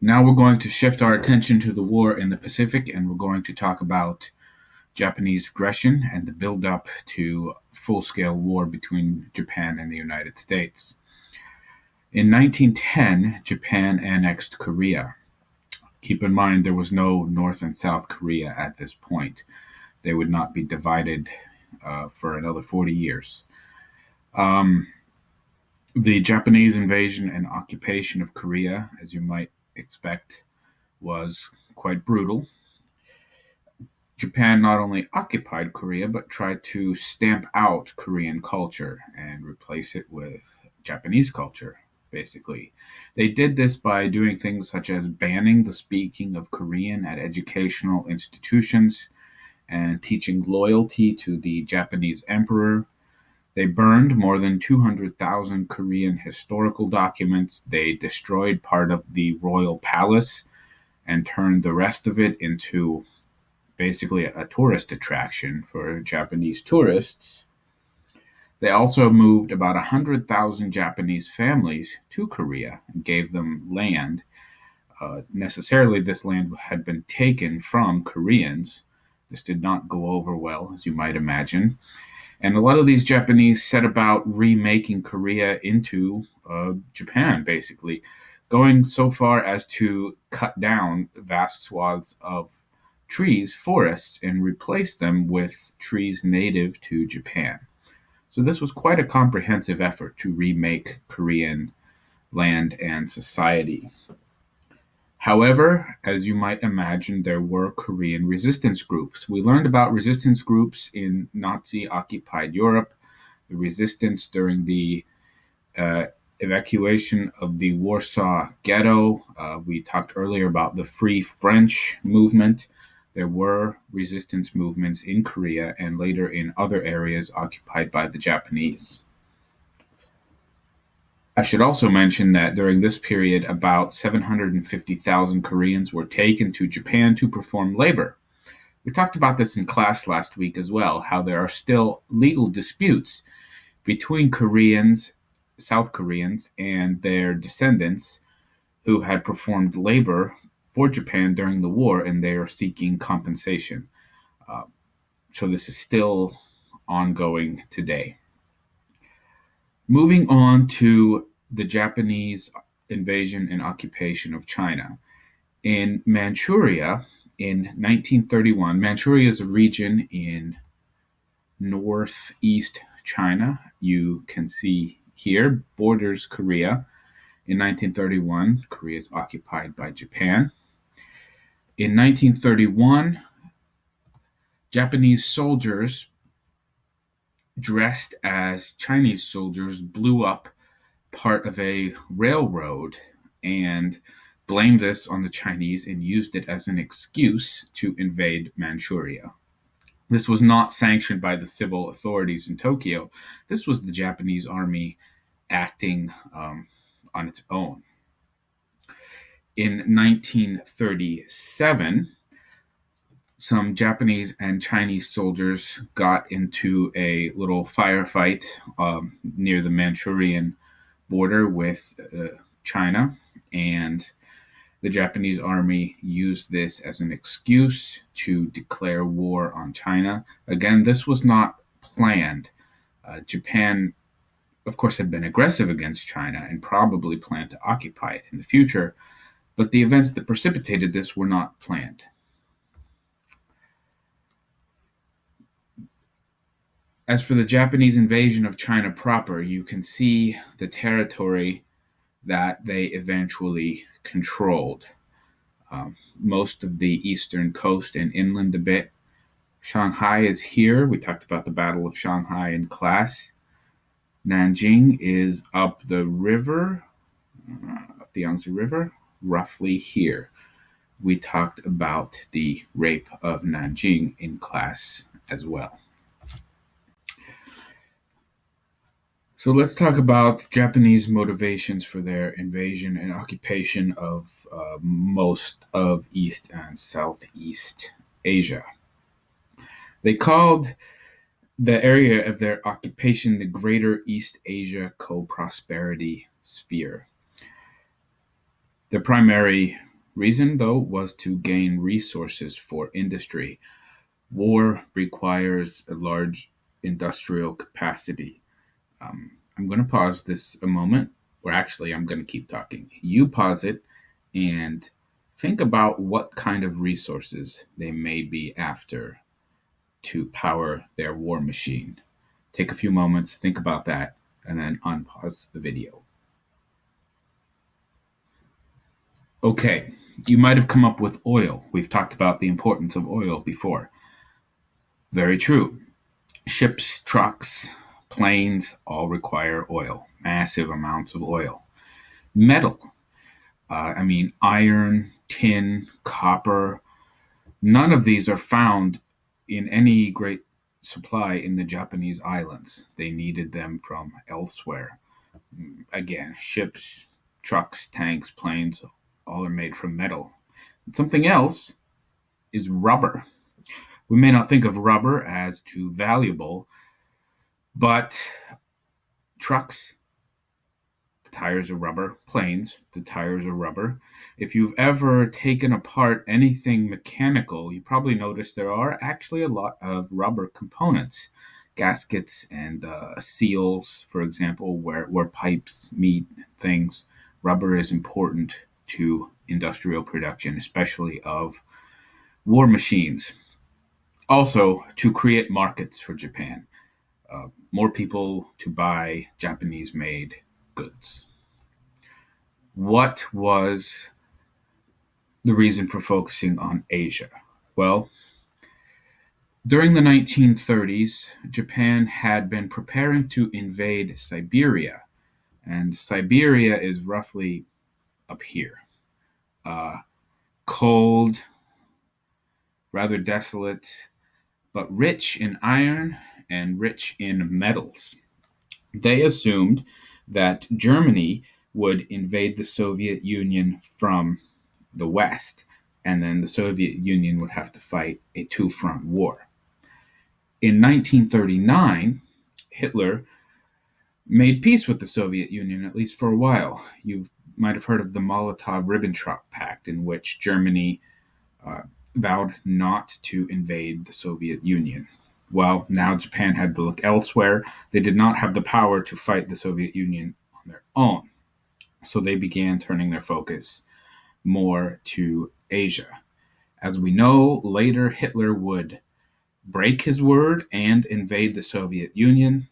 Now we're going to shift our attention to the war in the Pacific, and we're going to talk about Japanese aggression and the buildup to full-scale war between Japan and the United States. In 1910, Japan annexed Korea. Keep in mind there was no North and South Korea at this point. They would not be divided for another 40 years. The Japanese invasion and occupation of Korea, as you might expect, was quite brutal. Japan not only occupied Korea, but tried to stamp out Korean culture and replace it with Japanese culture, basically. They did this by doing things such as banning the speaking of Korean at educational institutions and teaching loyalty to the Japanese emperor. They burned more than 200,000 Korean historical documents. They destroyed part of the royal palace and turned the rest of it into basically a tourist attraction for Japanese tourists. They also moved about 100,000 Japanese families to Korea and gave them land. Necessarily, this land had been taken from Koreans. This did not go over well, as you might imagine. And a lot of these Japanese set about remaking Korea into Japan, basically, going so far as to cut down vast swaths of trees, forests, and replace them with trees native to Japan. So this was quite a comprehensive effort to remake Korean land and society. However, as you might imagine, there were Korean resistance groups. We learned about resistance groups in Nazi-occupied Europe, the resistance during the evacuation of the Warsaw Ghetto. We talked earlier about the Free French movement. There were resistance movements in Korea and later in other areas occupied by the Japanese. I should also mention that during this period, about 750,000 Koreans were taken to Japan to perform labor. We talked about this in class last week as well, how there are still legal disputes between Koreans, South Koreans, and their descendants who had performed labor for Japan during the war, and they are seeking compensation. So this is still ongoing today. Moving on to the Japanese invasion and occupation of China. In Manchuria in 1931, Manchuria is a region in northeast China. You can see here, borders Korea. In 1931, Korea is occupied by Japan. In 1931, Japanese soldiers dressed as Chinese soldiers blew up part of a railroad and blamed this on the Chinese and used it as an excuse to invade Manchuria. This was not sanctioned by the civil authorities in Tokyo. This was the Japanese army acting on its own. In 1937, some Japanese and Chinese soldiers got into a little firefight near the Manchurian border with China, and the Japanese army used this as an excuse to declare war on China. Again, this was not planned. Japan, of course, had been aggressive against China and probably planned to occupy it in the future, but the events that precipitated this were not planned. As for the Japanese invasion of China proper, you can see the territory that they eventually controlled. Most of the eastern coast and inland a bit. Shanghai is here. We talked about the Battle of Shanghai in class. Nanjing is up the river, up the Yangtze River, roughly here. We talked about the rape of Nanjing in class as well. So let's talk about Japanese motivations for their invasion and occupation of most of East and Southeast Asia. They called the area of their occupation the Greater East Asia Co-Prosperity Sphere. Their primary Reason, though, was to gain resources for industry. War requires a large industrial capacity. I'm going to pause this a moment, or actually, I'm going to keep talking. You pause it and think about what kind of resources they may be after to power their war machine. Take a few moments, think about that, and then unpause the video. Okay, you might have come up with oil. We've talked about the importance of oil before. Very true. Ships, trucks, planes all require oil, massive amounts of oil. Metal, iron, tin, copper, none of these are found in any great supply in the Japanese islands. They needed them from elsewhere. Again, ships, trucks, tanks, planes, all are made from metal. Something else is rubber. We may not think of rubber as too valuable, but trucks, the tires are rubber. Planes, the tires are rubber. If you've ever taken apart anything mechanical, you probably noticed there are actually a lot of rubber components. Gaskets and seals, for example, where pipes meet things. Rubber is important to industrial production, especially of war machines. Also, to create markets for Japan. More people to buy Japanese made goods. What was the reason for focusing on Asia? Well, during the 1930s, Japan had been preparing to invade Siberia, and Siberia is roughly up here. Cold, rather desolate, but rich in iron and rich in metals. They assumed that Germany would invade the Soviet Union from the West, and then the Soviet Union would have to fight a two-front war. In 1939, Hitler made peace with the Soviet Union, at least for a while. You might have heard of the Molotov-Ribbentrop Pact, in which Germany vowed not to invade the Soviet Union. Well, now Japan had to look elsewhere. They did not have the power to fight the Soviet Union on their own. So they began turning their focus more to Asia. As we know, later Hitler would break his word and invade the Soviet Union.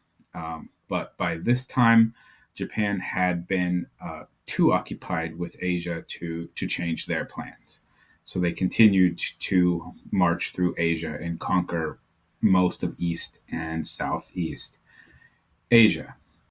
But by this time, Japan had been too occupied with Asia to change their plans. So they continued to march through Asia and conquer most of East and Southeast Asia.